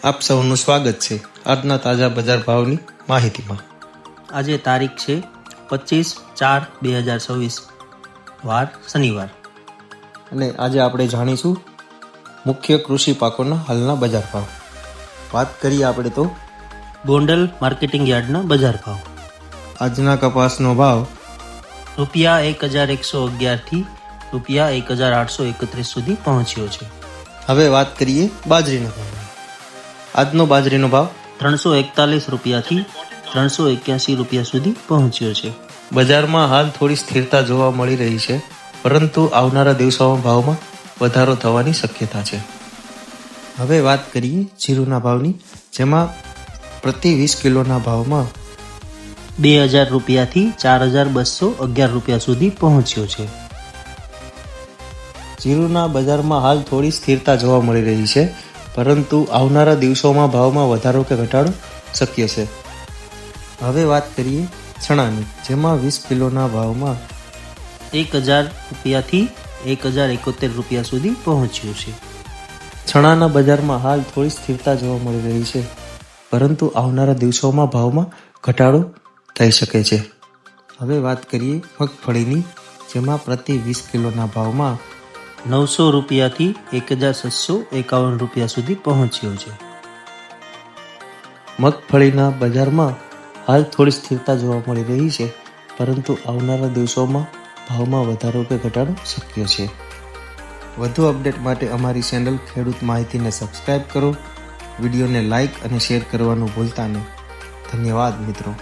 આપ સૌનું સ્વાગત છે આજના તાજા બજાર ભાવની માહિતીમાં। આજે તારીખ છે 25/4/2024 વાર શનિવાર અને આજે આપણે જાણીશું મુખ્ય કૃષિ પાકોના હાલના બજાર ભાવ। વાત કરીએ આપણે તો ગોંડલ માર્કેટિંગ યાર્ડના બજાર ભાવ। આજના કપાસનો ભાવ ₹1111 થી ₹1831 સુધી પહોંચ્યો છે। હવે વાત કરીએ બાજરીના ભાવની। આજનો બાજરીનો ભાવ ₹341 થી ₹381 સુધી પહોંચ્યો છે। બજારમાં હાલ થોડી સ્થિરતા જોવા મળી રહી છે, પરંતુ આવનારા દિવસોમાં ભાવમાં વધારો થવાની શક્યતા છે। હવે વાત કરીએ જીરુના ભાવની, જેમાં પ્રતિ 20 કિલોના ભાવમાં ₹2000 થી ₹4211 સુધી પહોંચ્યો છે। જીરુના બજારમાં હાલ થોડી સ્થિરતા જોવા મળી રહી છે, પરંતુ આવનારા દિવસોમાં ભાવમાં વધારો કે ઘટાડો શક્ય છે। હવે વાત કરીએ ચણાની, જેમાં 20 કિલોના ભાવમાં ₹1000 થી ₹1071 સુધી પહોંચ્યું છે। ચણાના બજારમાં હાલ થોડી સ્થિરતા જોવા મળી રહી છે, પરંતુ આવનારા દિવસોમાં ભાવમાં ઘટાડો થઈ શકે છે। હવે વાત કરીએ મગફળીની, જેમાં પ્રતિ 20 કિલોના ભાવમાં ₹900 થી ₹1751 સુધી પહોંચ્યો છે। મગફળીના બજારમાં હાલ થોડી સ્થિરતા જોવા મળી રહી છે, પરંતુ આવનારા દિવસોમાં ભાવમાં વધારો કે ઘટાડો શક્ય છે। વધુ અપડેટ માટે અમારી ચેનલ ખેડૂત માહિતીને સબસ્ક્રાઇબ કરો, વિડીયોને લાઇક અને શેર કરવાનું ભૂલતા નહીં। ધન્યવાદ મિત્રો।